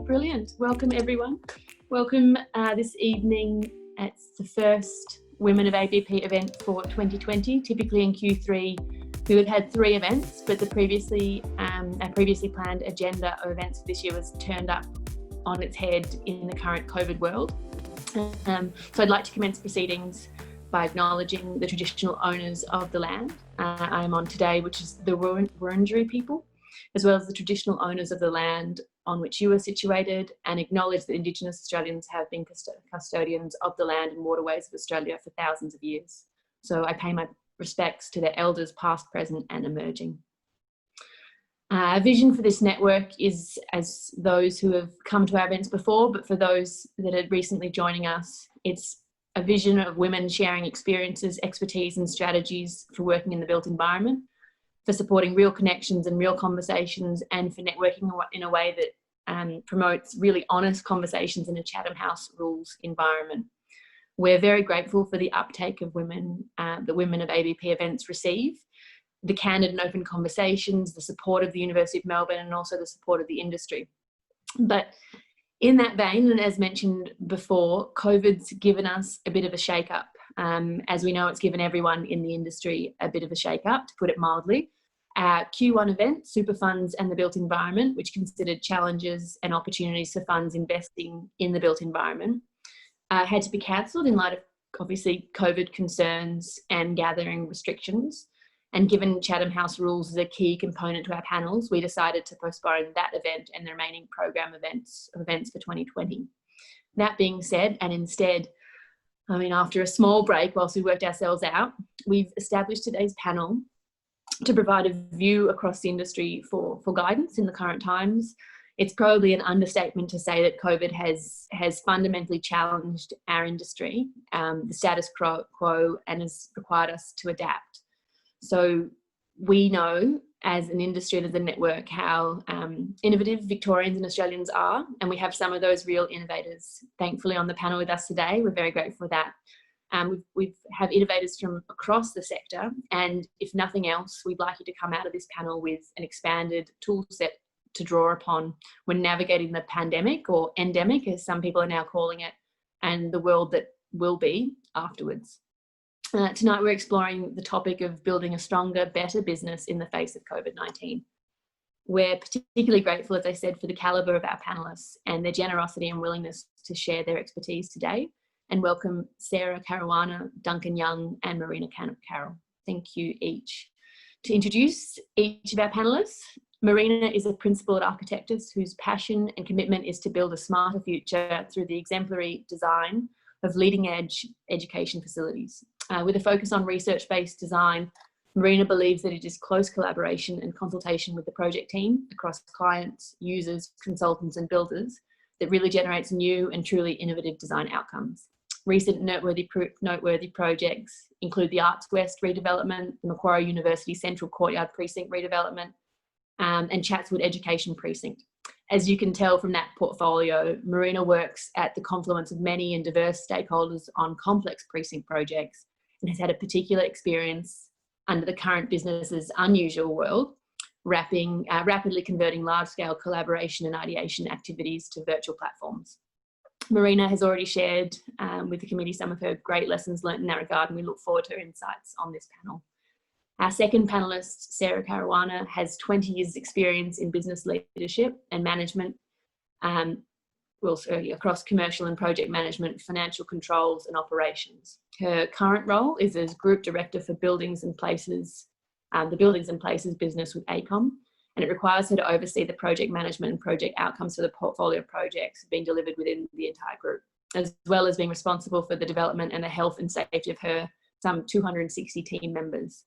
brilliant. Welcome everyone. Welcome this evening. It's the first Women of ABP event for 2020. Typically in Q3 we would have had 3 events, but our previously planned agenda of events this year was turned up on its head in the current COVID world. So I'd like to commence proceedings by acknowledging the traditional owners of the land I am on today, which is the Wurundjeri people, as well as the traditional owners of the land on which you are situated, and acknowledge that Indigenous Australians have been custodians of the land and waterways of Australia for thousands of years. So I pay my respects to their elders past, present and emerging. Our vision for this network is as those who have come to our events before, but for those that are recently joining us, it's a vision of women sharing experiences, expertise and strategies for working in the built environment, for supporting real connections and real conversations, and for networking in a way that promotes really honest conversations in a Chatham House rules environment. We're very grateful for the uptake of women, the Women of ABP events receive, the candid and open conversations, the support of the University of Melbourne, and also the support of the industry. But in that vein, and as mentioned before, COVID's given us a bit of a shake-up. As we know, it's given everyone in the industry a bit of a shake-up, to put it mildly. Our Q1 event, Super Funds and the Built Environment, which considered challenges and opportunities for funds investing in the built environment, had to be cancelled in light of obviously COVID concerns and gathering restrictions. And given Chatham House rules is a key component to our panels, we decided to postpone that event and the remaining program events for 2020. That being said, and instead, after a small break whilst we worked ourselves out, we've established today's panel to provide a view across the industry for guidance in the current times. It's probably an understatement to say that COVID has fundamentally challenged our industry, the status quo, and has required us to adapt. So we know as an industry and as a network how innovative Victorians and Australians are, and we have some of those real innovators thankfully on the panel with us today. We're very grateful for that. We have innovators from across the sector, and if nothing else, we'd like you to come out of this panel with an expanded tool set to draw upon when navigating the pandemic, or endemic as some people are now calling it, and the world that will be afterwards. Tonight we're exploring the topic of building a stronger, better business in the face of COVID-19. We're particularly grateful, as I said, for the calibre of our panellists and their generosity and willingness to share their expertise today, and welcome Sarah Carowana, Duncan Young and MARINA CARROLL. Thank you each. To introduce each of our panellists, MARINA is a principled architectist whose passion and commitment is to build a smarter future through the exemplary design of leading-edge education facilities. With a focus on research-based design, MARINA believes that it is close collaboration and consultation with the project team across clients, users, consultants and builders that really generates new and truly innovative design outcomes. Recent noteworthy projects include the Arts West redevelopment, the Macquarie University Central Courtyard Precinct redevelopment, and Chatswood Education Precinct. As you can tell from that portfolio, MARINA works at the confluence of many and diverse stakeholders on complex precinct projects, and has had a particular experience under the current business's unusual world, rapidly converting large-scale collaboration and ideation activities to virtual platforms. MARINA has already shared with the committee some of her great lessons learnt in that regard, and we look forward to her insights on this panel. Our second panellist, Sarah Caruana, has 20 years experience in business leadership and management, across commercial and project management, financial controls and operations. Her current role is as Group Director for Buildings and Places, the Buildings and Places business with ACOM, and it requires her to oversee the project management and project outcomes for the portfolio of projects being delivered within the entire group, as well as being responsible for the development and the health and safety of her some 260 team members.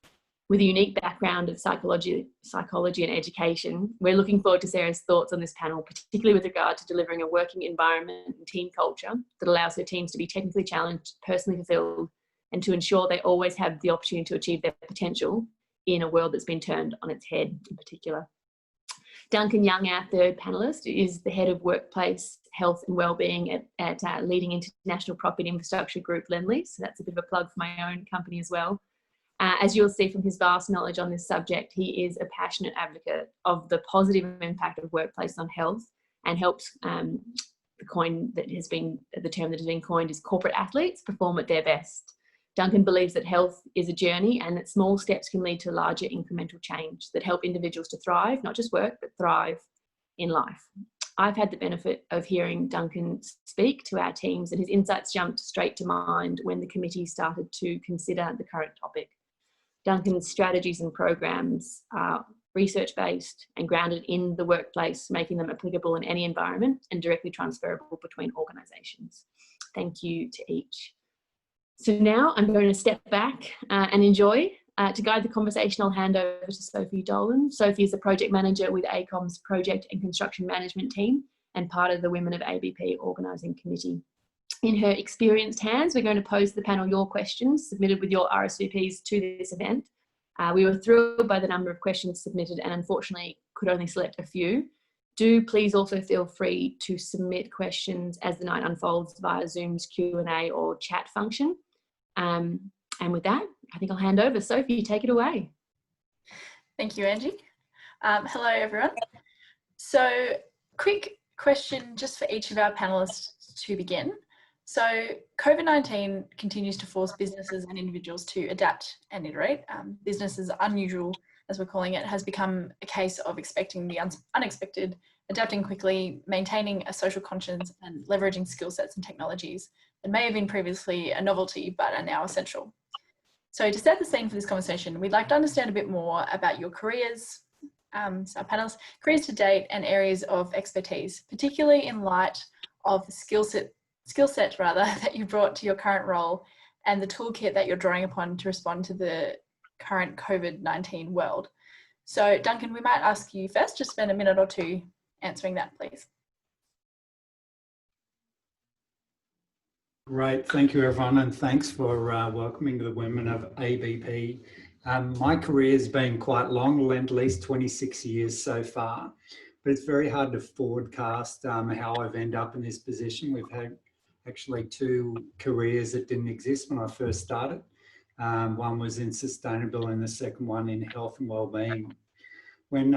With a unique background of psychology and education, we're looking forward to Sarah's thoughts on this panel, particularly with regard to delivering a working environment and team culture that allows her teams to be technically challenged, personally fulfilled, and to ensure they always have the opportunity to achieve their potential in a world that's been turned on its head in particular. Duncan Young, our third panellist, is the Head of Workplace, Health and Wellbeing at leading international property infrastructure group Lendlease. So that's a bit of a plug for my own company as well. As you'll see from his vast knowledge on this subject, he is a passionate advocate of the positive impact of workplace on health and helps the term that has been coined is corporate athletes perform at their best. Duncan believes that health is a journey and that small steps can lead to larger incremental change that help individuals to thrive, not just work, but thrive in life. I've had the benefit of hearing Duncan speak to our teams, and his insights jumped straight to mind when the committee started to consider the current topic. Duncan's strategies and programs are research-based and grounded in the workplace, making them applicable in any environment and directly transferable between organisations. Thank you to each. So now I'm going to step back and enjoy. To guide the conversation, I'll hand over to Sophie Dolan. Sophie is the project manager with ACOM's project and construction management team and part of the Women of ABP organising committee. In her experienced hands, we're going to pose to the panel your questions submitted with your RSVPs to this event. We were thrilled by the number of questions submitted and unfortunately could only select a few. Do please also feel free to submit questions as the night unfolds via Zoom's Q&A or chat function. And with that, I think I'll hand over. Sophie, take it away. Thank you, Angie. Hello, everyone. So, quick question just for each of our panelists to begin. So, COVID-19 continues to force businesses and individuals to adapt and iterate. Business as unusual, as we're calling it, has become a case of expecting the unexpected, adapting quickly, maintaining a social conscience, and leveraging skill sets and technologies that may have been previously a novelty but are now essential. So to set the scene for this conversation, we'd like to understand a bit more about your careers, so our panelists, careers to date and areas of expertise, particularly in light of the skill set that you brought to your current role and the toolkit that you're drawing upon to respond to the current COVID-19 world. So Duncan, we might ask you first, just spend a minute or two answering that, please. Great, thank you everyone, and thanks for welcoming the Women of ABP. My career has been quite long, at least 26 years so far, but it's very hard to forecast how I've ended up in this position. We've had actually two careers that didn't exist when I first started. One was in sustainability and the second one in health and wellbeing. When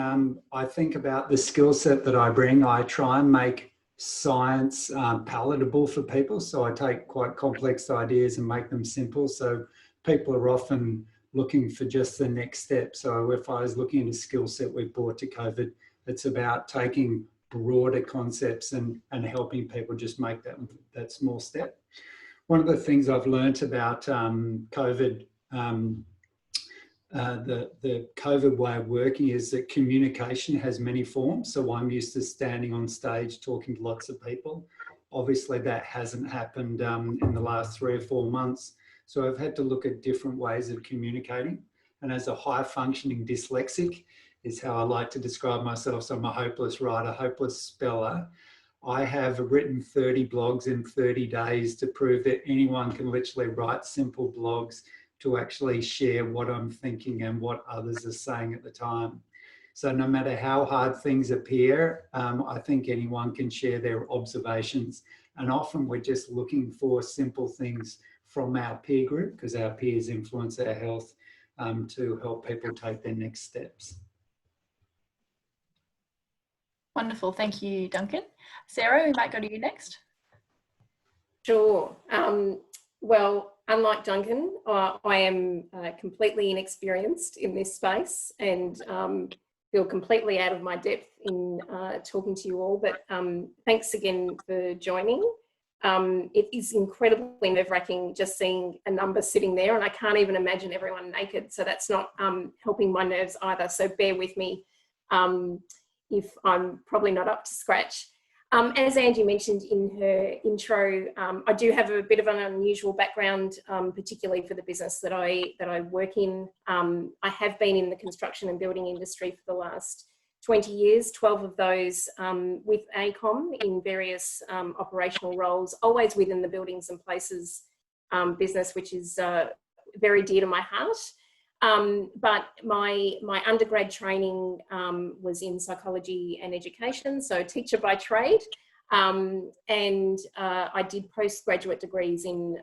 I think about the skill set that I bring, I try and make science palatable for people. So I take quite complex ideas and make them simple. So people are often looking for just the next step. So if I was looking at a skill set we brought to COVID, it's about taking broader concepts and helping people just make that small step. One of the things I've learned about COVID, the COVID way of working is that communication has many forms. So I'm used to standing on stage talking to lots of people. Obviously that hasn't happened in the last 3 or 4 months. So I've had to look at different ways of communicating. And as a high functioning dyslexic is how I like to describe myself. So I'm a hopeless writer, hopeless speller. I have written 30 blogs in 30 days to prove that anyone can literally write simple blogs to actually share what I'm thinking and what others are saying at the time. So no matter how hard things appear, I think anyone can share their observations. And often we're just looking for simple things from our peer group, because our peers influence our health, to help people take their next steps. Wonderful, thank you, Duncan. Sarah, we might go to you next. Sure. Well, unlike Duncan, I am completely inexperienced in this space and feel completely out of my depth in talking to you all, but thanks again for joining. It is incredibly nerve-wracking just seeing a number sitting there, and I can't even imagine everyone naked, so that's not helping my nerves either, so bear with me if I'm probably not up to scratch. As Angie mentioned in her intro, I do have a bit of an unusual background, particularly for the business that I work in. I have been in the construction and building industry for the last 20 years, 12 of those with ACOM in various operational roles, always within the buildings and places business, which is very dear to my heart. But my undergrad training was in psychology and education, so teacher by trade. And I did postgraduate degrees in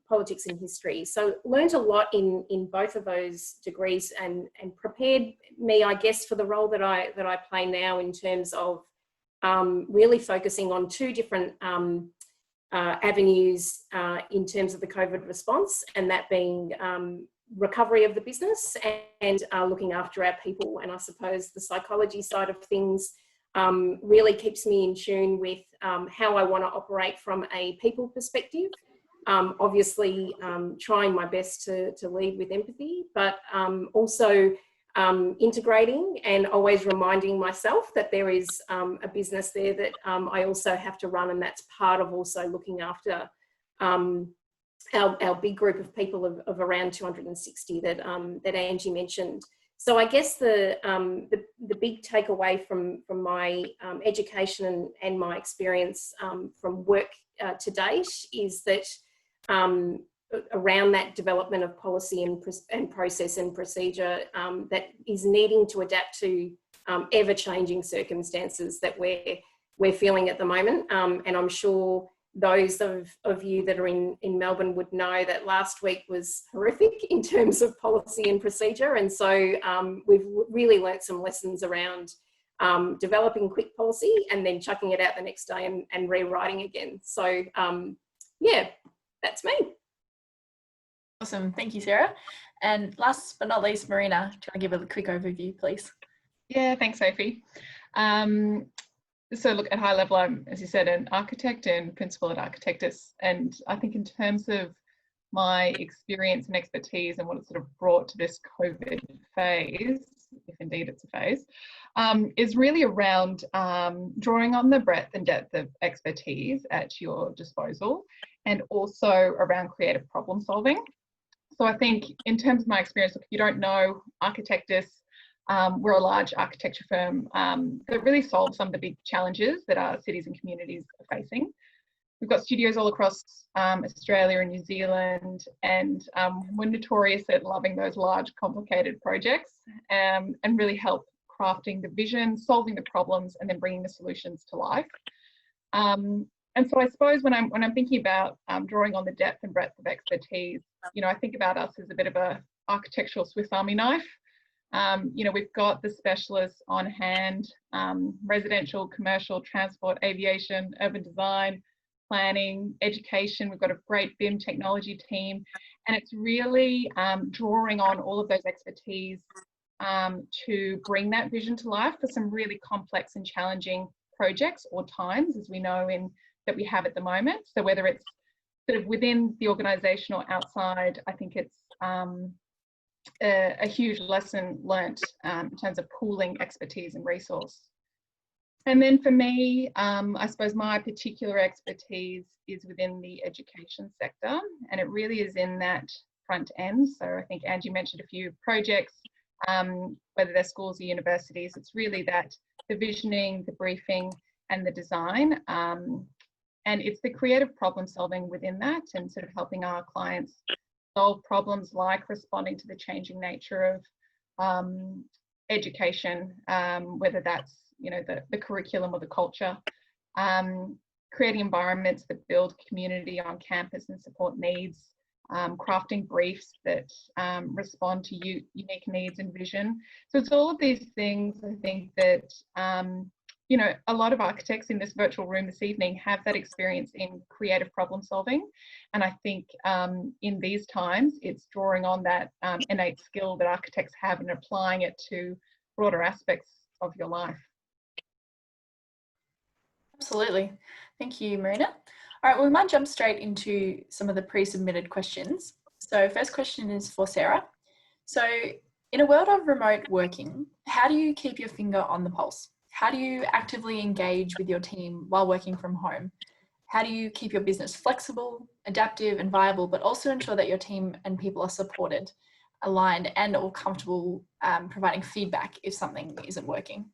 politics and history. So learned a lot in both of those degrees and prepared me, I guess, for the role that I play now in terms of really focusing on two different avenues in terms of the COVID response, and that being recovery of the business and looking after our people. And I suppose the psychology side of things really keeps me in tune with how I want to operate from a people perspective. Obviously, trying my best to lead with empathy, but also integrating and always reminding myself that there is a business there that I also have to run, and that's part of also looking after our big group of people of around 260 that Angie mentioned. So I guess the big takeaway from my education and my experience from work to date is that around that development of policy and process and procedure that is needing to adapt to ever-changing circumstances that we're feeling at the moment. And I'm sure those of you that are in Melbourne would know that last week was horrific in terms of policy and procedure. And so we've really learnt some lessons around developing quick policy and then chucking it out the next day and rewriting again. So yeah, that's me. Awesome, thank you, Sarah. And last but not least, Marina, do you want to give a quick overview, please? Yeah, thanks, Sophie. So look, at high level, I'm, as you said, an architect and principal at Architectus. And I think in terms of my experience and expertise and what it's sort of brought to this COVID phase, if indeed it's a phase, is really around drawing on the breadth and depth of expertise at your disposal, and also around creative problem solving. So I think in terms of my experience, if you don't know Architectus, we're a large architecture firm that really solves some of the big challenges that our cities and communities are facing. We've got studios all across Australia and New Zealand, and we're notorious at loving those large, complicated projects and really help crafting the vision, solving the problems, and then bringing the solutions to life. And so I suppose when I'm thinking about drawing on the depth and breadth of expertise, you know, I think about us as a bit of a architectural Swiss Army knife. You know, we've got the specialists on hand, residential, commercial, transport, aviation, urban design, planning, education. We've got a great BIM technology team, and it's really drawing on all of those expertise to bring that vision to life for some really complex and challenging projects or times, as we know that we have at the moment. So whether it's sort of within the organisation or outside, I think it's a huge lesson learnt in terms of pooling expertise and resource. And then for me, I suppose my particular expertise is within the education sector, and it really is in that front end. So I think Angie mentioned a few projects, whether they're schools or universities. It's really that the visioning, the briefing, and the design. And it's the creative problem solving within that, and sort of helping our clients solve problems like responding to the changing nature of education, whether that's, you know, the curriculum or the culture, creating environments that build community on campus and support needs, crafting briefs that respond to unique needs and vision. So it's all of these things, I think, that you know, a lot of architects in this virtual room this evening have that experience in creative problem solving. And I think in these times, it's drawing on that innate skill that architects have and applying it to broader aspects of your life. Absolutely. Thank you, Marina. All right, well, we might jump straight into some of the pre-submitted questions. So first question is for Sarah. So in a world of remote working, how do you keep your finger on the pulse? How do you actively engage with your team while working from home? How do you keep your business flexible, adaptive, and viable, but also ensure that your team and people are supported, aligned, and or comfortable providing feedback if something isn't working?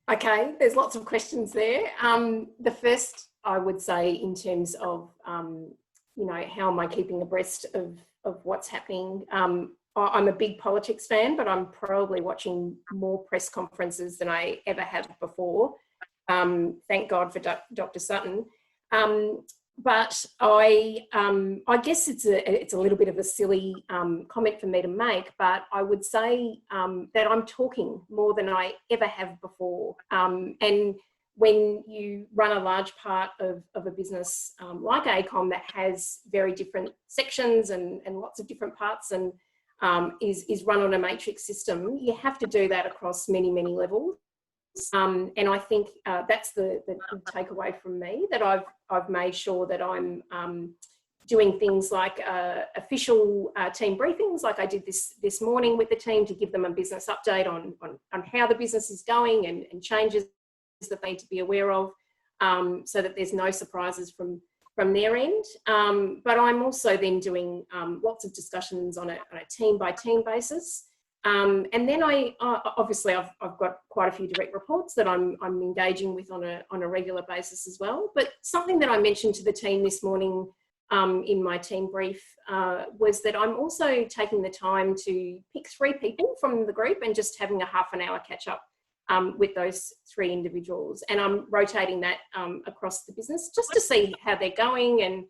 Okay, there's lots of questions there. The first, I would say, in terms of, you know, how am I keeping abreast of what's happening? I'm a big politics fan, but I'm probably watching more press conferences than I ever have before. Thank God for Dr. Sutton. but I guess it's a little bit of a silly comment for me to make, but I would say that I'm talking more than I ever have before. And when you run a large part of a business like ACOM that has very different sections and lots of different parts and is run on a matrix system, you have to do that across many, many levels. And I think that's the takeaway from me, that I've made sure that I'm doing things like official team briefings, like I did this morning with the team, to give them a business update on how the business is going and changes that they need to be aware of, so that there's no surprises from their end. But I'm also then doing lots of discussions on a team by team basis. And then obviously I've got quite a few direct reports that I'm engaging with on a regular basis as well. But something that I mentioned to the team this morning in my team brief was that I'm also taking the time to pick 3 people from the group and just having a half an hour catch up with those 3 individuals. And I'm rotating that across the business just to see how they're going and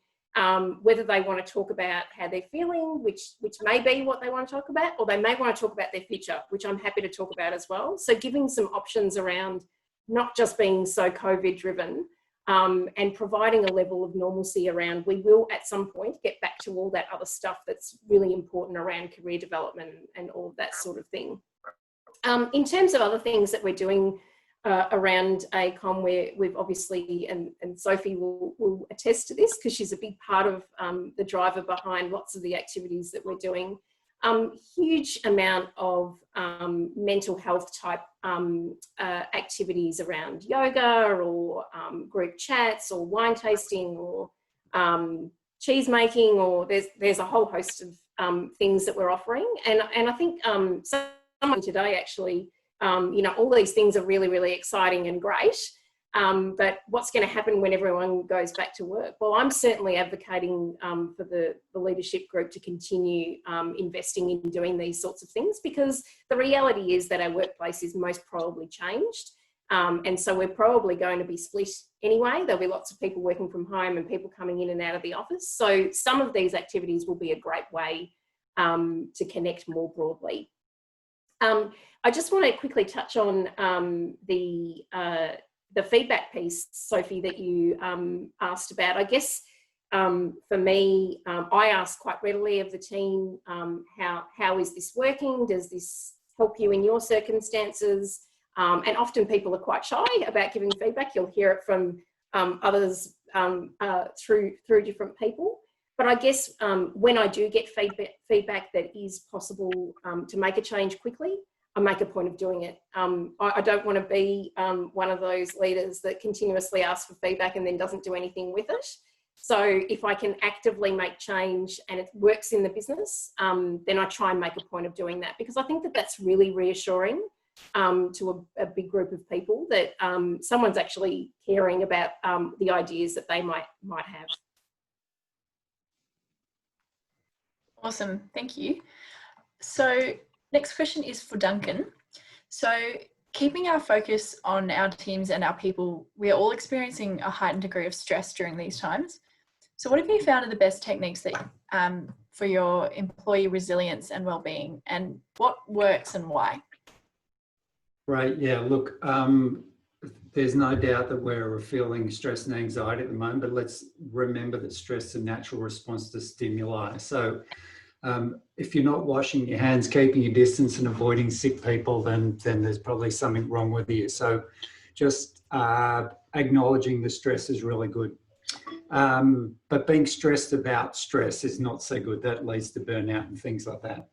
whether they want to talk about how they're feeling, which may be what they want to talk about, or they may want to talk about their future, which I'm happy to talk about as well. So giving some options around not just being so COVID driven, and providing a level of normalcy around, we will at some point get back to all that other stuff that's really important around career development and all of that sort of thing. In terms of other things that we're doing around ACOM, we've obviously, and Sophie will attest to this because she's a big part of the driver behind lots of the activities that we're doing. Huge amount of mental health type activities around yoga or group chats or wine tasting or cheese making, or there's a whole host of things that we're offering. And I think someone today actually, you know, all these things are really, really exciting and great. But what's going to happen when everyone goes back to work? Well, I'm certainly advocating for the leadership group to continue investing in doing these sorts of things, because the reality is that our workplace is most probably changed. And so we're probably going to be split anyway. There'll be lots of people working from home and people coming in and out of the office. So some of these activities will be a great way to connect more broadly. I just want to quickly touch on the feedback piece, Sophie, that you asked about. I guess for me, I ask quite readily of the team, how is this working? Does this help you in your circumstances? And often people are quite shy about giving feedback. You'll hear it from others through different people. But I guess when I do get feedback that is possible to make a change quickly, I make a point of doing it. I don't want to be one of those leaders that continuously asks for feedback and then doesn't do anything with it. So if I can actively make change and it works in the business, then I try and make a point of doing that, because I think that that's really reassuring to a big group of people that someone's actually caring about the ideas that they might have. Awesome, thank you. So next question is for Duncan. So keeping our focus on our teams and our people, we are all experiencing a heightened degree of stress during these times. So what have you found are the best techniques that for your employee resilience and well-being, and what works and why? Right, yeah, look, there's no doubt that we're feeling stress and anxiety at the moment, but let's remember that stress is a natural response to stimuli. So if you're not washing your hands, keeping your distance and avoiding sick people, then there's probably something wrong with you. So just acknowledging the stress is really good. But being stressed about stress is not so good. That leads to burnout and things like that.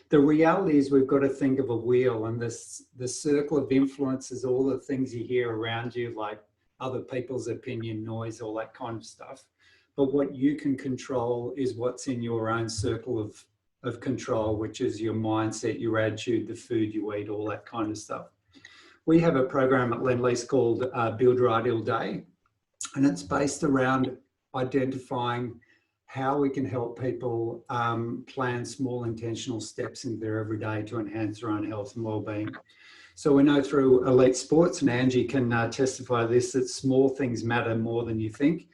The reality is we've got to think of a wheel, and the circle of influence is all the things you hear around you, like other people's opinion, noise, all that kind of stuff. But what you can control is what's in your own circle of control, which is your mindset, your attitude, the food you eat, all that kind of stuff. We have a program at Lendlease called Build Your Ideal Day, and it's based around identifying how we can help people plan small intentional steps in their everyday to enhance their own health and well-being. So we know through elite sports, and Angie can testify this, that small things matter more than you think.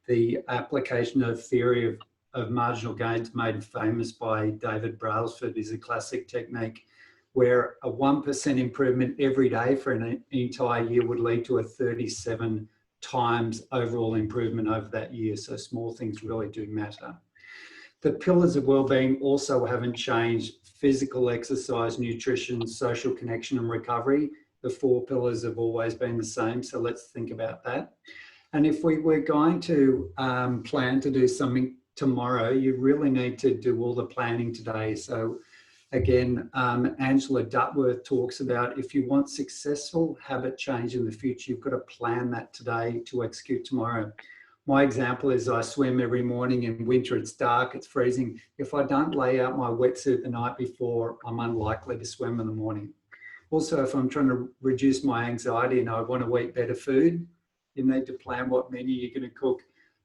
the application of theory of marginal gains made famous by David Brailsford is a classic technique where a 1% improvement every day for an entire year would lead to a 37 times overall improvement over that year. So small things really do matter. The pillars of wellbeing also haven't changed: physical exercise, nutrition, social connection and recovery. The 4 pillars have always been the same, so let's think about that. And if we were going to plan to do something tomorrow, you really need to do all the planning today. So again, Angela Duckworth talks about if you want successful habit change in the future, you've got to plan that today to execute tomorrow. My example is I swim every morning. In winter, it's dark, it's freezing. If I don't lay out my wetsuit the night before, I'm unlikely to swim in the morning. Also, if I'm trying to reduce my anxiety and I want to eat better food, you need to plan what menu you're going to cook,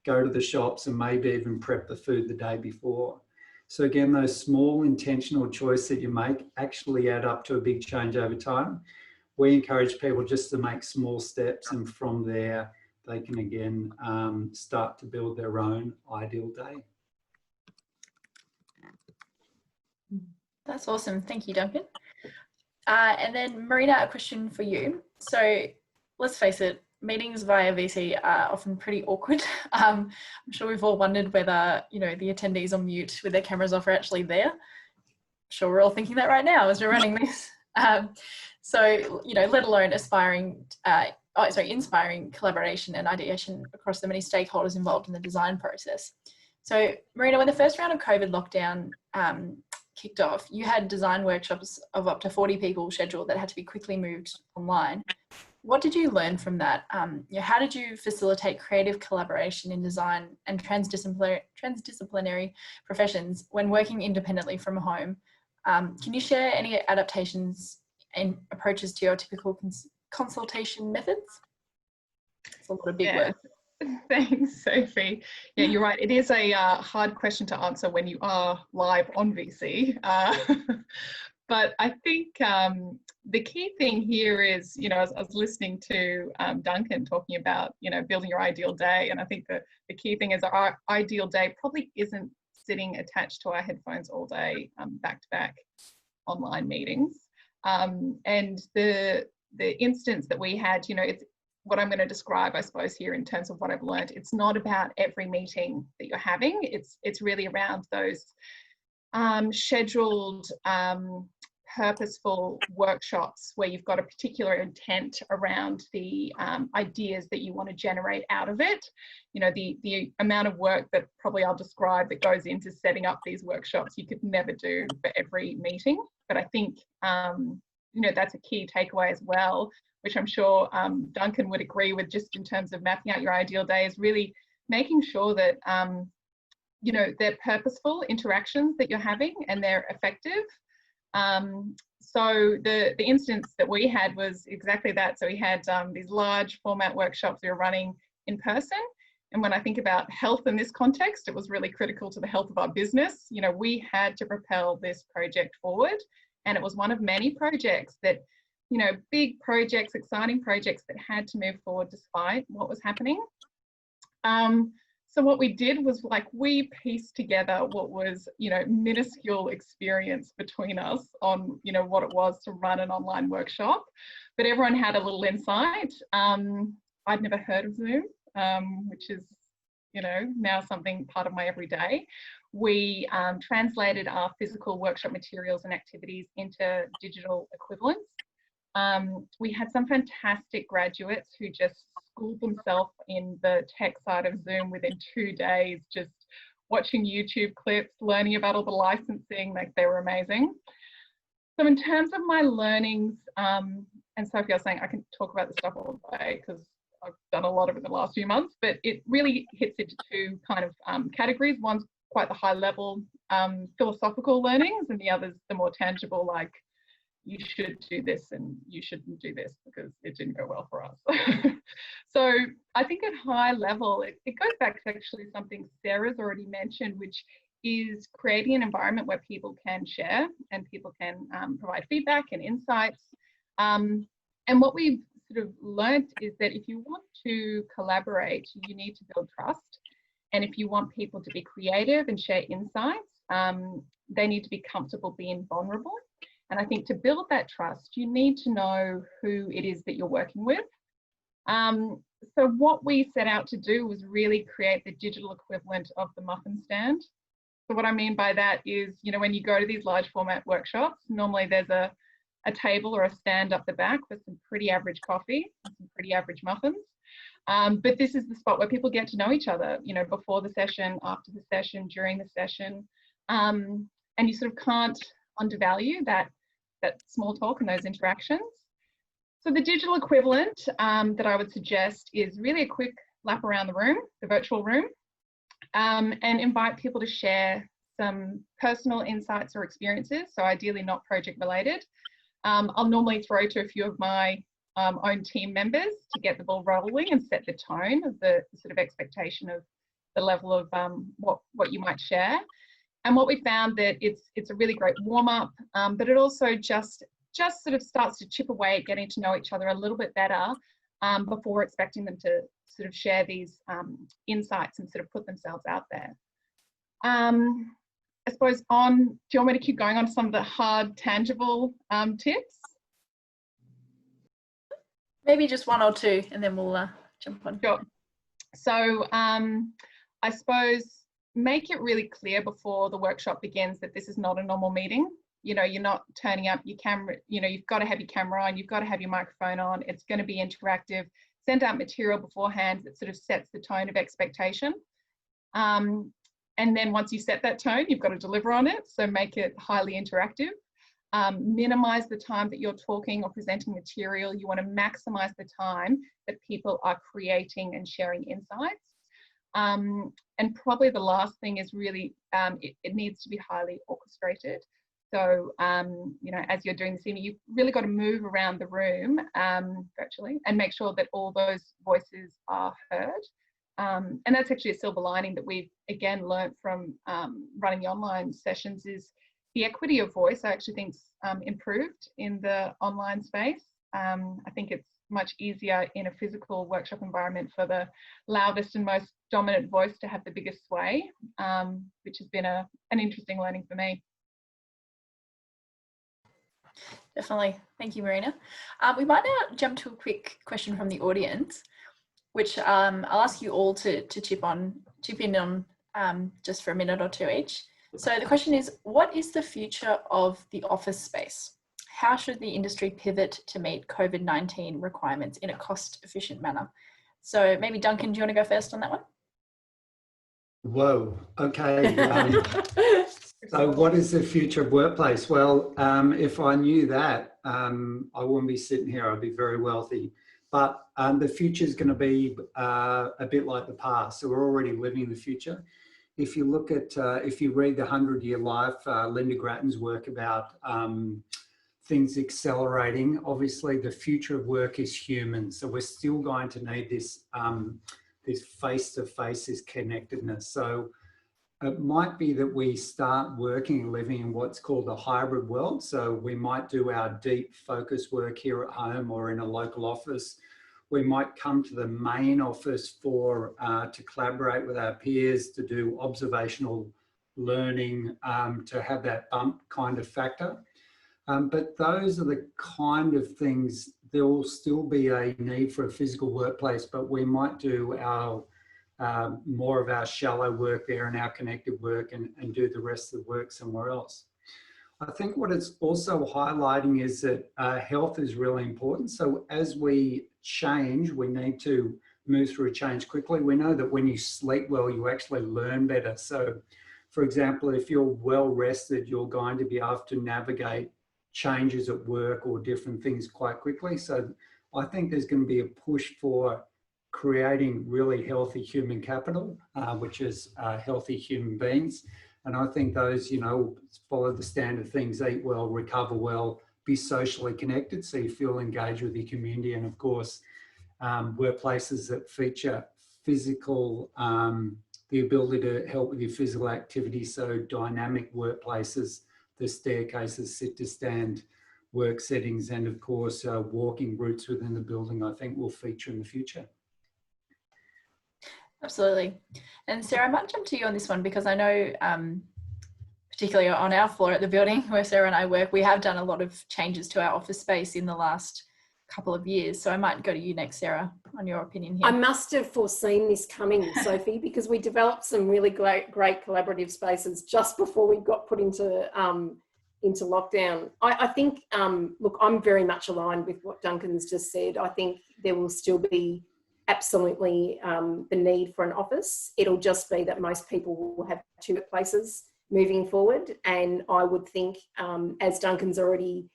go to the shops and maybe even prep the food the day before. So again, those small intentional choices that you make actually add up to a big change over time. We encourage people just to make small steps, and from there, they can again start to build their own ideal day. That's awesome. Thank you, Duncan. And then Marina, a question for you. So let's face it, meetings via VC are often pretty awkward. I'm sure we've all wondered whether, you know, the attendees on mute with their cameras off are actually there. I'm sure we're all thinking that right now as we're running this. So, you know, let alone inspiring collaboration and ideation across the many stakeholders involved in the design process. So Marina, when the first round of COVID lockdown kicked off, you had design workshops of up to 40 people scheduled that had to be quickly moved online. What did you learn from that? You know, how did you facilitate creative collaboration in design and transdisciplinary professions when working independently from home? Can you share any adaptations and approaches to your typical consultation methods? It's a lot of big words. Thanks, Sophie. Yeah, you're right. It is a hard question to answer when you are live on VC. But I think the key thing here is, you know, I was listening to Duncan talking about, you know, building your ideal day. And I think that the key thing is our ideal day probably isn't sitting attached to our headphones all day, back-to-back online meetings. And the instance that we had, you know, it's what I'm going to describe, I suppose, here in terms of what I've learned. It's not about every meeting that you're having. It's really around those scheduled, purposeful workshops where you've got a particular intent around the ideas that you want to generate out of it. You know, the amount of work that probably I'll describe that goes into setting up these workshops, you could never do for every meeting. But I think, you know, that's a key takeaway as well, which I'm sure Duncan would agree with, just in terms of mapping out your ideal day, is really making sure that, you know, they're purposeful interactions that you're having and they're effective. So the instance that we had was exactly that. So we had these large format workshops we were running in person. And when I think about health in this context, it was really critical to the health of our business. You know, we had to propel this project forward. And it was one of many projects that, you know, big projects, exciting projects that had to move forward despite what was happening. So what we did was, like, we pieced together what was, you know, minuscule experience between us on, you know, what it was to run an online workshop, but everyone had a little insight. I'd never heard of Zoom, which is, you know, now something part of my everyday. We translated our physical workshop materials and activities into digital equivalents. We had some fantastic graduates who just schooled themselves in the tech side of Zoom within 2 days, just watching YouTube clips, learning about all the licensing. Like, they were amazing. So in terms of my learnings, and Sophie, I was saying I can talk about this stuff all day because I've done a lot of it in the last few months, but it really hits into 2 kind of categories. One's quite the high level philosophical learnings, and the other's the more tangible, like, you should do this and you shouldn't do this because it didn't go well for us. So I think at high level, it goes back to actually something Sarah's already mentioned, which is creating an environment where people can share and people can provide feedback and insights. And what we've sort of learned is that if you want to collaborate, you need to build trust. And if you want people to be creative and share insights, they need to be comfortable being vulnerable. And I think to build that trust, you need to know who it is that you're working with. So what we set out to do was really create the digital equivalent of the muffin stand. So what I mean by that is, you know, when you go to these large format workshops, normally there's a table or a stand up the back with some pretty average coffee and some pretty average muffins. But this is the spot where people get to know each other, you know, before the session, after the session, during the session. And you sort of can't undervalue that small talk and those interactions. So the digital equivalent that I would suggest is really a quick lap around the room, the virtual room, and invite people to share some personal insights or experiences, so ideally not project related. I'll normally throw to a few of my own team members to get the ball rolling and set the tone of the sort of expectation of the level of what you might share. And what we found that it's a really great warm up, but it also just sort of starts to chip away at getting to know each other a little bit better before expecting them to sort of share these insights and sort of put themselves out there. I suppose do you want me to keep going on to some of the hard, tangible tips? Maybe just one or two, and then we'll jump on. Sure. So I suppose make it really clear before the workshop begins that this is not a normal meeting. You know, you're not turning up your camera, you know, you've got to have your camera on, you've got to have your microphone on, it's going to be interactive. Send out material beforehand that sort of sets the tone of expectation. And then once you set that tone, you've got to deliver on it. So make it highly interactive. Minimize the time that you're talking or presenting material. You want to maximize the time that people are creating and sharing insights. And probably the last thing is really, it needs to be highly orchestrated. So, you know, as you're doing the evening, you've really got to move around the room virtually and make sure that all those voices are heard. And that's actually a silver lining that we've, again, learned from running the online sessions is the equity of voice, I actually think, improved in the online space. I think it's much easier in a physical workshop environment for the loudest and most dominant voice to have the biggest sway, which has been an interesting learning for me. Definitely. Thank you, Marina. We might now jump to a quick question from the audience, which I'll ask you all to chip in on just for a minute or two each. So the question is, what is the future of the office space? How should the industry pivot to meet COVID-19 requirements in a cost-efficient manner? So maybe Duncan, do you want to go first on that one? Whoa, okay. So what is the future of workplace? Well, if I knew that, I wouldn't be sitting here, I'd be very wealthy. But the future is going to be a bit like the past. So we're already living the future. If you look at, if you read the 100-Year Life, Linda Grattan's work about things accelerating, obviously the future of work is human. So we're still going to need this face-to-face, this connectedness. So it might be that we start working and living in what's called a hybrid world. So we might do our deep focus work here at home or in a local office. We might come to the main office to collaborate with our peers, to do observational learning, to have that bump kind of factor. But those are the kind of things, there will still be a need for a physical workplace, but we might do our more of our shallow work there and our connected work and do the rest of the work somewhere else. I think what it's also highlighting is that health is really important. So as we change, we need to move through change quickly. We know that when you sleep well, you actually learn better. So for example, if you're well rested, you're going to be able to navigate changes at work or different things quite quickly. So I think there's going to be a push for creating really healthy human capital, which is healthy human beings. And I think those, you know, follow the standard things, eat well, recover well, be socially connected, so you feel engaged with your community. And of course, workplaces that feature physical, the ability to help with your physical activity. So dynamic workplaces, the staircases, sit to stand work settings, and of course, walking routes within the building, I think will feature in the future. Absolutely. And Sarah, I might jump to you on this one because I know, particularly on our floor at the building where Sarah and I work, we have done a lot of changes to our office space in the last couple of years. So I might go to you next, Sarah, on your opinion here. I must have foreseen this coming, Sophie, because we developed some really great collaborative spaces just before we got put into lockdown. I think, look, I'm very much aligned with what Duncan's just said. I think there will still be absolutely the need for an office. It'll just be that most people will have two places moving forward. And I would think, as Duncan's already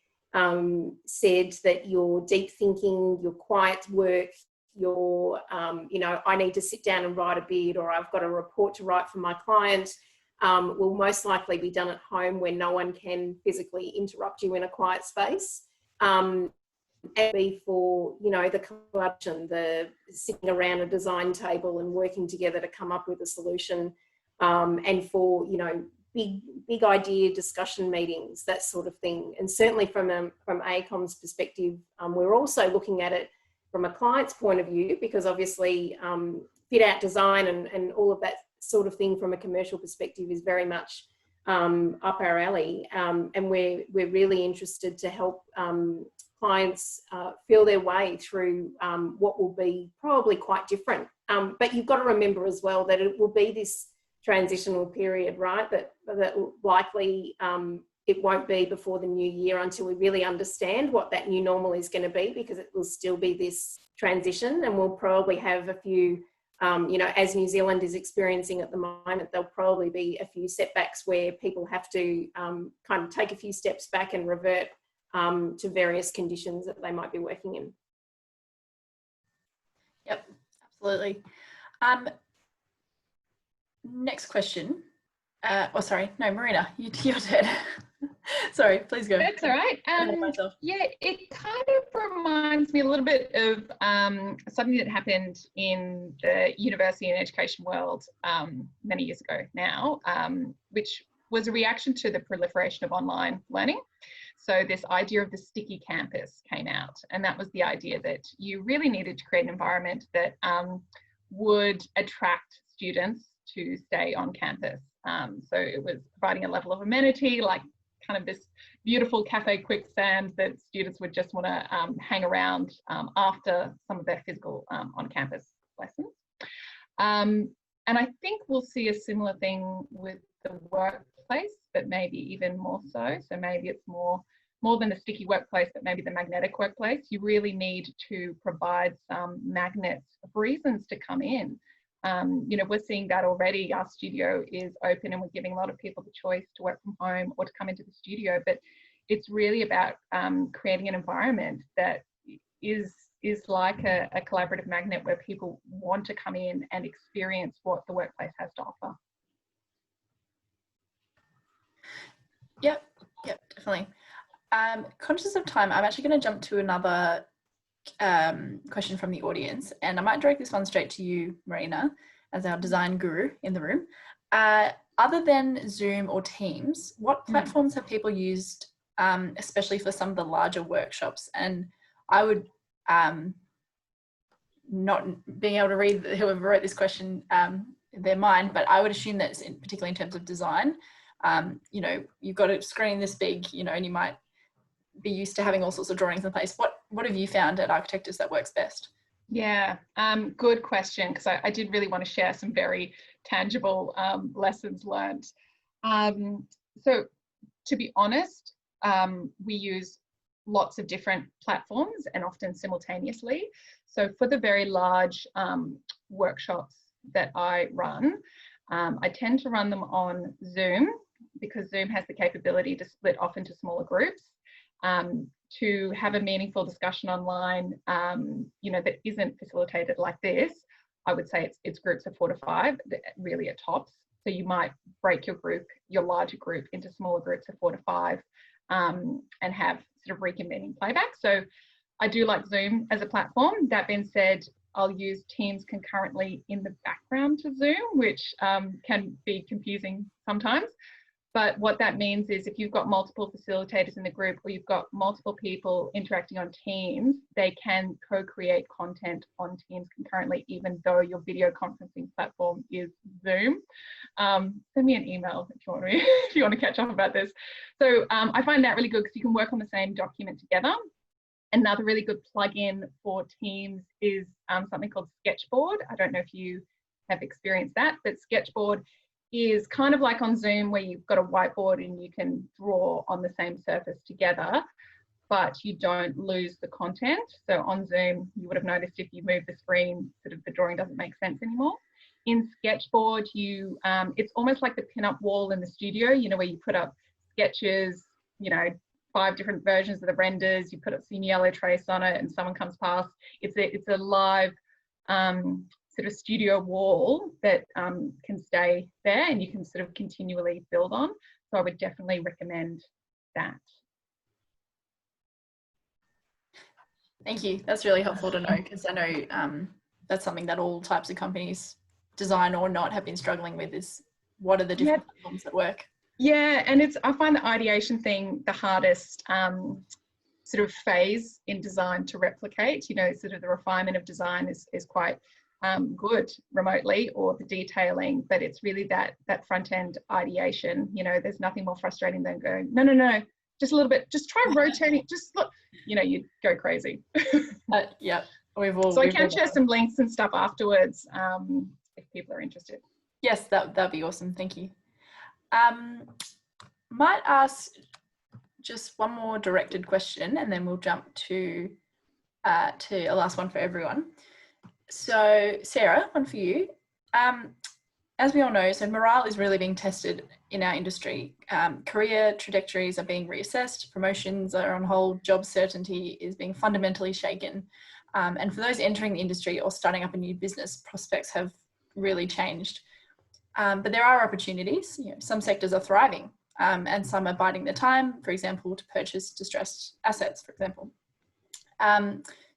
said, that your deep thinking, your quiet work, your, I need to sit down and write a bid, or I've got a report to write for my client, will most likely be done at home where no one can physically interrupt you in a quiet space. And be for, the collaboration, the sitting around a design table and working together to come up with a solution, and for, big idea discussion meetings, that sort of thing. And certainly from AECOM's perspective, we're also looking at it from a client's point of view, because obviously fit out design and all of that sort of thing from a commercial perspective is very much up our alley. And we're really interested to help clients feel their way through what will be probably quite different. But you've got to remember as well that it will be this transitional period, right? That likely it won't be before the new year until we really understand what that new normal is going to be, because it will still be this transition, and we'll probably have a few, as New Zealand is experiencing at the moment, there'll probably be a few setbacks where people have to kind of take a few steps back and revert to various conditions that they might be working in. Yep, absolutely. Next question. Marina, your turn. Sorry, please go. That's all right. Yeah, it kind of reminds me a little bit of something that happened in the university and education world many years ago now, which was a reaction to the proliferation of online learning. So this idea of the sticky campus came out, and that was the idea that you really needed to create an environment that would attract students to stay on campus. So it was providing a level of amenity, like kind of this beautiful cafe quicksand that students would just want to hang around after some of their physical on-campus lessons. And I think we'll see a similar thing with the workplace, but maybe even more so. So maybe it's more than the sticky workplace, but maybe the magnetic workplace. You really need to provide some magnets of reasons to come in. We're seeing that already. Our studio is open and we're giving a lot of people the choice to work from home or to come into the studio, but it's really about creating an environment that is like a collaborative magnet where people want to come in and experience what the workplace has to offer. Yep, definitely. Conscious of time, I'm actually going to jump to another question from the audience, and I might direct this one straight to you, Marina, as our design guru in the room. Other than Zoom or Teams, what platforms have people used, especially for some of the larger workshops? And I would, not being able to read whoever wrote this question, their mind, but I would assume that particularly in terms of design, you've got a screen this big, and you might be used to having all sorts of drawings in place. What have you found at Architectus that works best? Yeah, good question, because I did really want to share some very tangible lessons learned. So to be honest, we use lots of different platforms and often simultaneously. So for the very large workshops that I run, I tend to run them on Zoom, because Zoom has the capability to split off into smaller groups. To have a meaningful discussion online, that isn't facilitated like this. I would say it's groups of 4 to 5, really at tops. So you might break your larger group into smaller groups of 4 to 5, and have sort of reconvening playback. So I do like Zoom as a platform. That being said, I'll use Teams concurrently in the background to Zoom, which can be confusing sometimes. But what that means is if you've got multiple facilitators in the group, or you've got multiple people interacting on Teams, they can co-create content on Teams concurrently, even though your video conferencing platform is Zoom. Send me an email if you want to, if you want to catch up about this. So I find that really good because you can work on the same document together. Another really good plugin for Teams is something called Sketchboard. I don't know if you have experienced that, but Sketchboard is kind of like on Zoom where you've got a whiteboard and you can draw on the same surface together, but you don't lose the content. So on Zoom, you would have noticed if you move the screen, sort of the drawing doesn't make sense anymore. In Sketchboard, it's almost like the pin-up wall in the studio, you know, where you put up sketches, you know, 5 different versions of the renders, you put up some yellow trace on it and someone comes past. It's a live sort of studio wall that can stay there and you can sort of continually build on. So I would definitely recommend that. Thank you. That's really helpful to know, because I know that's something that all types of companies, design or not, have been struggling with, is what are the different platforms that work? Yeah, and I find the ideation thing the hardest sort of phase in design to replicate. You know, sort of the refinement of design is quite good remotely, or the detailing, but it's really that front end ideation. You know, there's nothing more frustrating than going, no, just a little bit, just try rotating, just look, you know, you go crazy. Yeah, so I can share some links and stuff afterwards if people are interested. Yes, that'd be awesome. Thank you. Might ask just one more directed question, and then we'll jump to a last one for everyone. So Sarah, one for you. As we all know, so morale is really being tested in our industry. Career trajectories are being reassessed, promotions are on hold, job certainty is being fundamentally shaken. And for those entering the industry or starting up a new business, prospects have really changed. But there are opportunities. You know, some sectors are thriving and some are biding their time, for example, to purchase distressed assets, for example.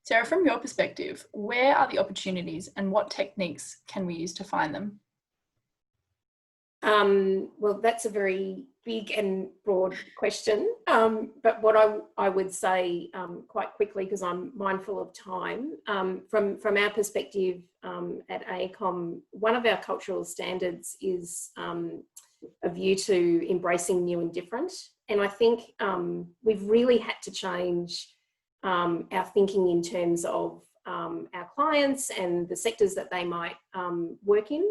Sarah, from your perspective, where are the opportunities and what techniques can we use to find them? Well, that's a very big and broad question. But what I would say quite quickly, because I'm mindful of time, from our perspective at AECOM, one of our cultural standards is a view to embracing new and different. And I think we've really had to change our thinking in terms of our clients and the sectors that they might work in,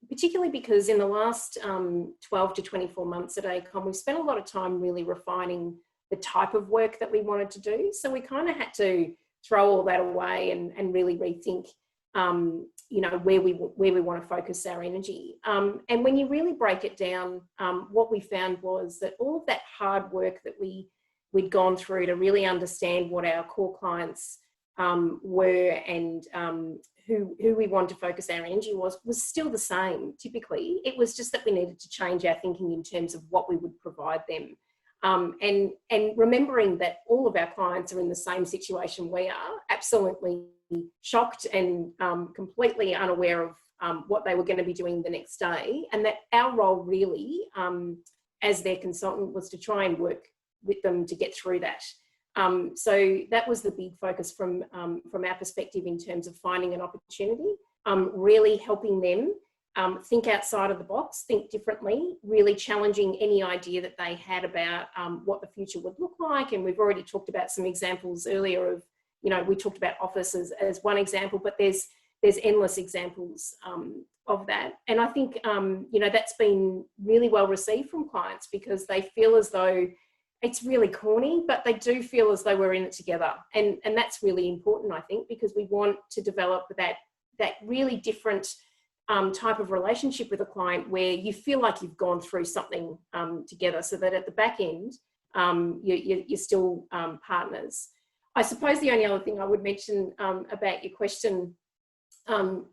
particularly because in the last 12 to 24 months at AECOM, we've spent a lot of time really refining the type of work that we wanted to do. So we kind of had to throw all that away and really rethink, you know, where we want to focus our energy. And when you really break it down, what we found was that all of that hard work that we'd gone through to really understand what our core clients were and who we wanted to focus our energy was still the same. Typically, it was just that we needed to change our thinking in terms of what we would provide them. And remembering that all of our clients are in the same situation we are, absolutely shocked and completely unaware of what they were going to be doing the next day, and that our role really, as their consultant, was to try and work with them to get through that. So that was the big focus from our perspective in terms of finding an opportunity, really helping them think outside of the box, think differently, really challenging any idea that they had about what the future would look like. And we've already talked about some examples earlier of, you know, we talked about office as one example, but there's endless examples of that. And I think, you know, that's been really well received from clients because they feel as though it's really corny, but they do feel as though we're in it together. And that's really important, I think, because we want to develop that really different type of relationship with a client where you feel like you've gone through something together, so that at the back end, you're still partners. I suppose the only other thing I would mention about your question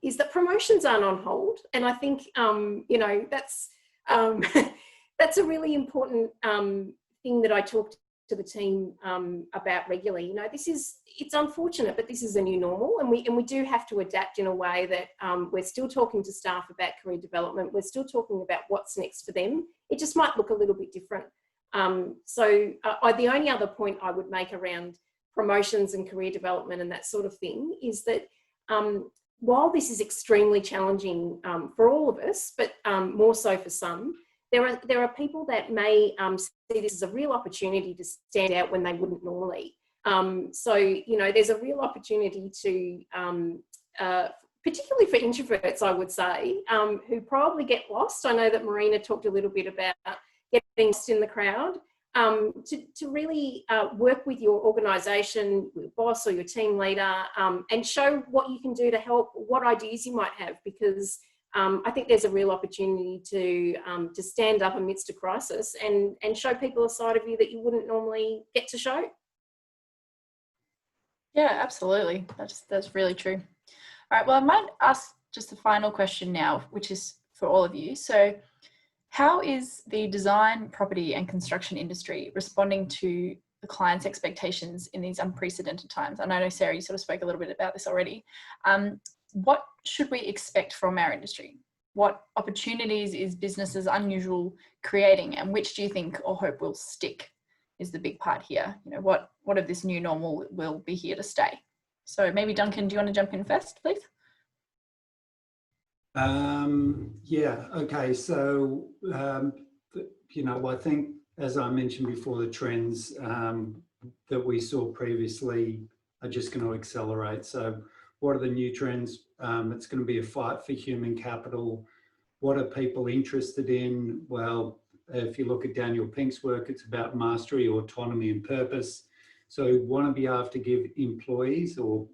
is that promotions aren't on hold. And I think, you know, that's a really important thing that I talked to the team about regularly. You know, it's unfortunate, but this is a new normal, and we do have to adapt in a way that we're still talking to staff about career development. We're still talking about what's next for them. It just might look a little bit different. The only other point I would make around promotions and career development and that sort of thing is that while this is extremely challenging for all of us, but more so for some, there are people that may see this as a real opportunity to stand out when they wouldn't normally. So, you know, there's a real opportunity to, particularly for introverts, I would say, who probably get lost. I know that Marina talked a little bit about getting lost in the crowd, to really work with your organisation, your boss or your team leader, and show what you can do to help, what ideas you might have, because I think there's a real opportunity to stand up amidst a crisis and show people a side of you that you wouldn't normally get to show. Yeah, absolutely. That's really true. All right, well, I might ask just a final question now, which is for all of you. So how is the design, property and construction industry responding to the client's expectations in these unprecedented times? And I know, Sarah, you sort of spoke a little bit about this already. What should we expect from our industry? What opportunities is business as unusual creating, and which do you think or hope will stick is the big part here? You know, what of this new normal will be here to stay? So maybe Duncan, do you want to jump in first, please? Yeah, okay. So, you know, I think, as I mentioned before, the trends that we saw previously are just going to accelerate. So what are the new trends? It's going to be a fight for human capital. What are people interested in? Well, if you look at Daniel Pink's work, it's about mastery, autonomy and purpose. So we want to be able to give employees or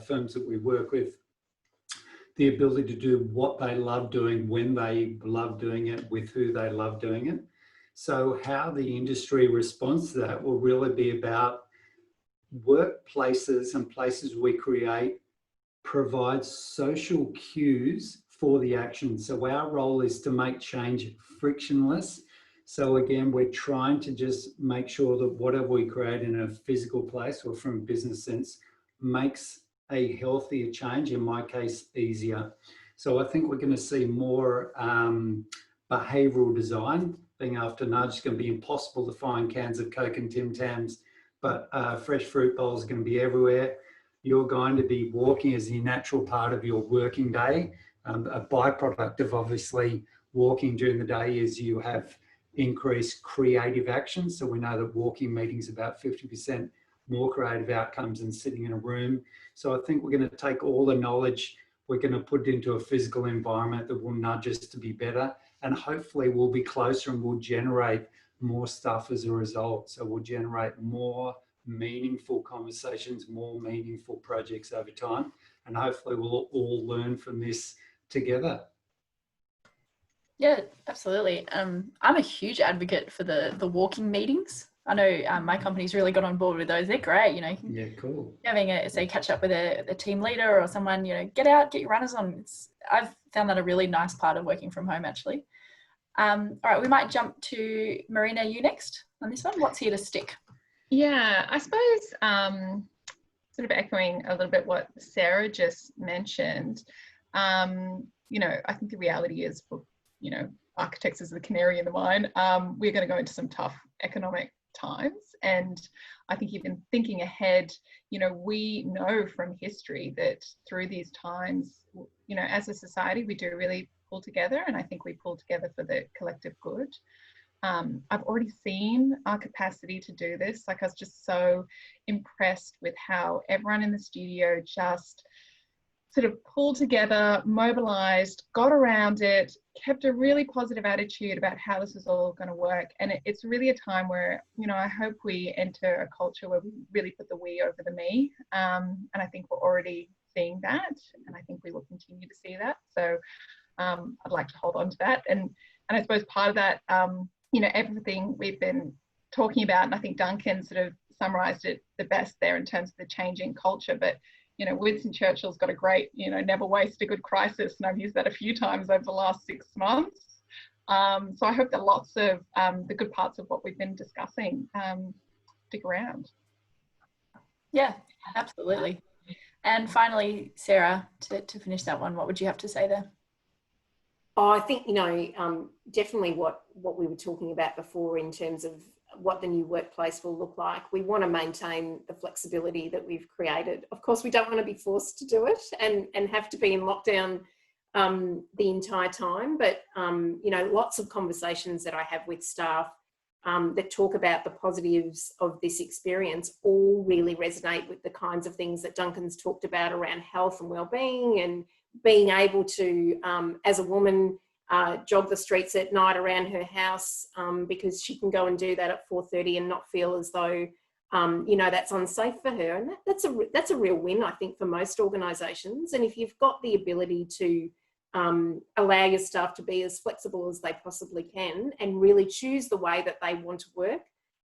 firms that we work with the ability to do what they love doing, when they love doing it, with who they love doing it. So how the industry responds to that will really be about workplaces and places we create provide social cues for the action. So our role is to make change frictionless. So again, we're trying to just make sure that whatever we create in a physical place or from a business sense makes a healthier change, in my case, easier. So I think we're going to see more behavioural design. Being after nudge, it's going to be impossible to find cans of Coke and Tim Tams, but fresh fruit bowls are going to be everywhere. You're going to be walking as a natural part of your working day. A byproduct of obviously walking during the day is you have increased creative action. So we know that walking meetings about 50% more creative outcomes than sitting in a room. So I think we're going to take all the knowledge, we're going to put it into a physical environment that will nudge us to be better, and hopefully we'll be closer and we'll generate more stuff as a result. So we'll generate more meaningful conversations, more meaningful projects over time, and hopefully we'll all learn from this together. Yeah, absolutely. I'm a huge advocate for the walking meetings. I know my company's really got on board with those. They're great, you know. Yeah, cool. Having say catch up with a team leader or someone, you know, get out, get your runners on. I've found that a really nice part of working from home, actually. All right, we might jump to Marina, you next on this one. What's here to stick? Yeah, I suppose sort of echoing a little bit what Sarah just mentioned, you know, I think the reality is for, you know, architects as the canary in the mine, we're going to go into some tough economic times. And I think even thinking ahead, you know, we know from history that through these times, you know, as a society, we do really pull together, and I think we pull together for the collective good. I've already seen our capacity to do this. Like, I was just so impressed with how everyone in the studio just sort of pulled together, mobilized, got around it, kept a really positive attitude about how this is all going to work. And it's really a time where, you know, I hope we enter a culture where we really put the we over the me. And I think we're already seeing that, and I think we will continue to see that. So I'd like to hold on to that. And I suppose part of that, you know, everything we've been talking about, and I think Duncan sort of summarized it the best there in terms of the changing culture. But you know, Winston Churchill's got a great, you know, never waste a good crisis. And I've used that a few times over the last 6 months. So I hope that lots of the good parts of what we've been discussing stick around. Yeah, absolutely. And finally, Sarah, to finish that one, what would you have to say there? Oh, I think, definitely what we were talking about before in terms of what the new workplace will look like. We want to maintain the flexibility that we've created. Of course, we don't want to be forced to do it and have to be in lockdown the entire time. But, lots of conversations that I have with staff that talk about the positives of this experience all really resonate with the kinds of things that Duncan's talked about around health and wellbeing, and being able to, as a woman, jog the streets at night around her house because she can go and do that at 4:30 and not feel as though, that's unsafe for her. And that's a real win, I think, for most organisations. And if you've got the ability to allow your staff to be as flexible as they possibly can and really choose the way that they want to work,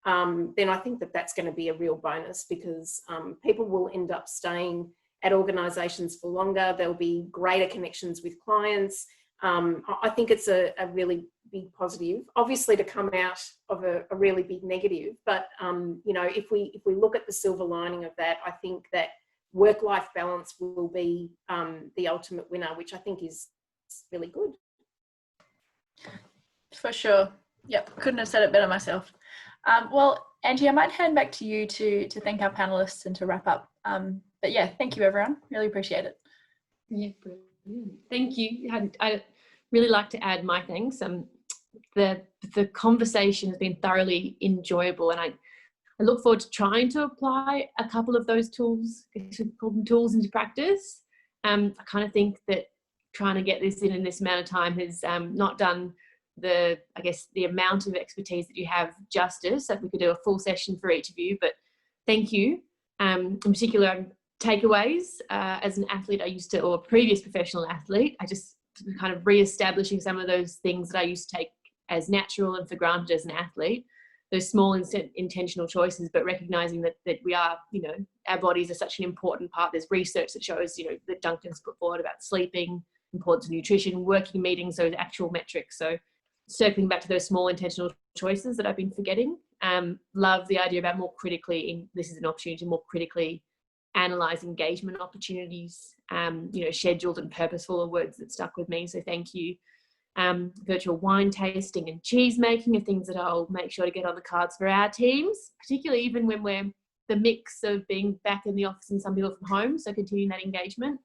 then I think that that's going to be a real bonus, because people will end up staying at organisations for longer. There'll be greater connections with clients. I think it's a really big positive, obviously, to come out of a really big negative. But, if we look at the silver lining of that, I think that work-life balance will be the ultimate winner, which I think is really good. For sure. Yep, couldn't have said it better myself. Well, Angie, I might hand back to you to thank our panellists and to wrap up. But yeah, thank you, everyone. Really appreciate it. Yeah, brilliant. Thank you. I'd really like to add my thanks. The conversation has been thoroughly enjoyable, and I look forward to trying to apply a couple of those tools, call them tools, into practice. I kind of think that trying to get this in this amount of time has not done the amount of expertise that you have justice. That we could do a full session for each of you, but thank you. In particular, takeaways. As an athlete, or a previous professional athlete, I just kind of re-establishing some of those things that I used to take as natural and for granted as an athlete. Those small intentional choices, but recognizing that we are, our bodies are such an important part. There's research that shows, that Duncan's put forward about sleeping, importance of nutrition, working meetings, those actual metrics. So circling back to those small intentional choices that I've been forgetting. Love the idea about more critically, this is an opportunity to more critically analyze engagement opportunities. Scheduled and purposeful are words that stuck with me, so thank you. Virtual wine tasting and cheese making are things that I'll make sure to get on the cards for our teams, particularly even when we're the mix of being back in the office and some people from home, so continuing that engagement.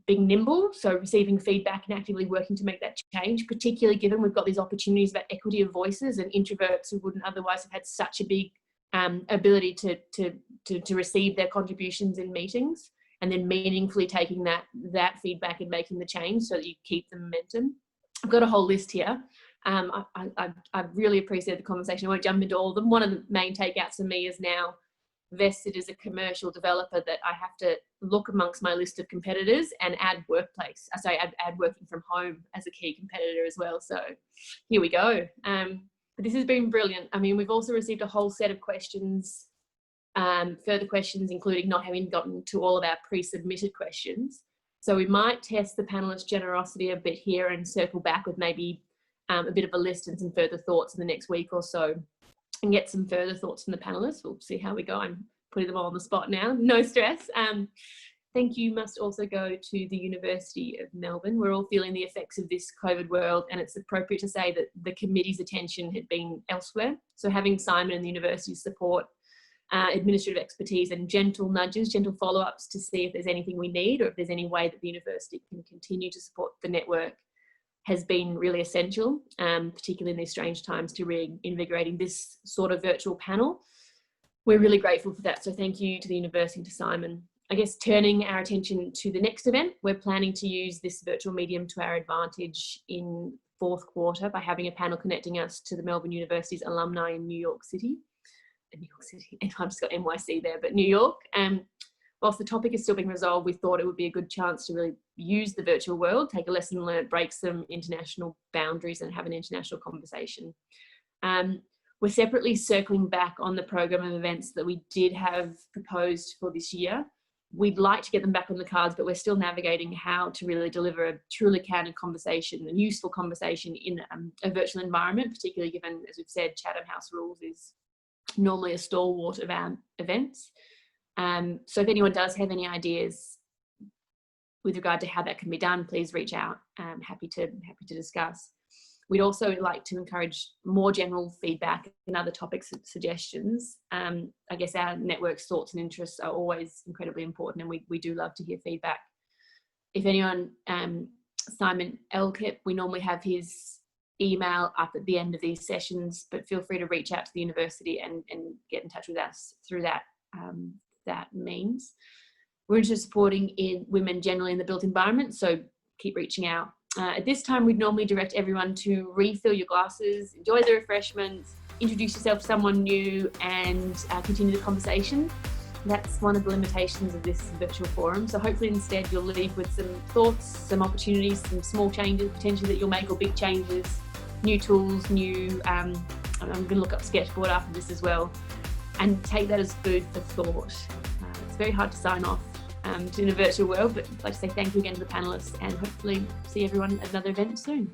Being nimble, so receiving feedback and actively working to make that change, particularly given we've got these opportunities about equity of voices and introverts who wouldn't otherwise have had such a big ability to receive their contributions in meetings, and then meaningfully taking that feedback and making the change so that you keep the momentum. I've got a whole list here. I really appreciate the conversation. I won't jump into all of them. One of the main takeouts for me is now vested as a commercial developer that I have to look amongst my list of competitors and add workplace. Add working from home as a key competitor as well. So here we go. But this has been brilliant. I mean, we've also received a whole set of questions, further questions, including not having gotten to all of our pre-submitted questions. So we might test the panelists' generosity a bit here and circle back with maybe a bit of a list and some further thoughts in the next week or so, and get some further thoughts from the panelists. We'll see how we go. I'm putting them all on the spot now. No stress. Thank you must also go to the University of Melbourne. We're all feeling the effects of this COVID world, and it's appropriate to say that the committee's attention had been elsewhere. So having Simon and the university's support, administrative expertise and gentle nudges, gentle follow-ups to see if there's anything we need or if there's any way that the university can continue to support the network has been really essential, particularly in these strange times, to reinvigorating this sort of virtual panel. We're really grateful for that. So thank you to the university and to Simon. I guess turning our attention to the next event, we're planning to use this virtual medium to our advantage in fourth quarter by having a panel connecting us to the Melbourne University's alumni in New York City. And I've just got NYC there, but New York. Whilst the topic is still being resolved, we thought it would be a good chance to really use the virtual world, take a lesson learned, break some international boundaries and have an international conversation. We're separately circling back on the program of events that we did have proposed for this year. We'd like to get them back on the cards, but we're still navigating how to really deliver a truly candid conversation, a useful conversation in a virtual environment, particularly given, as we've said, Chatham House rules is normally a stalwart of our events. So if anyone does have any ideas with regard to how that can be done, please reach out. Happy to discuss. We'd also like to encourage more general feedback and other topics and suggestions. I guess our network's thoughts and interests are always incredibly important, and we do love to hear feedback. If anyone, Simon Elkip, we normally have his email up at the end of these sessions, but feel free to reach out to the university and get in touch with us through that means. We're interested in supporting women generally in the built environment, so keep reaching out. At this time, we'd normally direct everyone to refill your glasses, enjoy the refreshments, introduce yourself to someone new, and continue the conversation. That's one of the limitations of this virtual forum. So hopefully instead you'll leave with some thoughts, some opportunities, some small changes potentially that you'll make, or big changes, new tools, I'm going to look up Sketchboard after this as well, and take that as food for thought. It's very hard to sign off in a virtual world, but I'd like to say thank you again to the panelists, and hopefully see everyone at another event soon.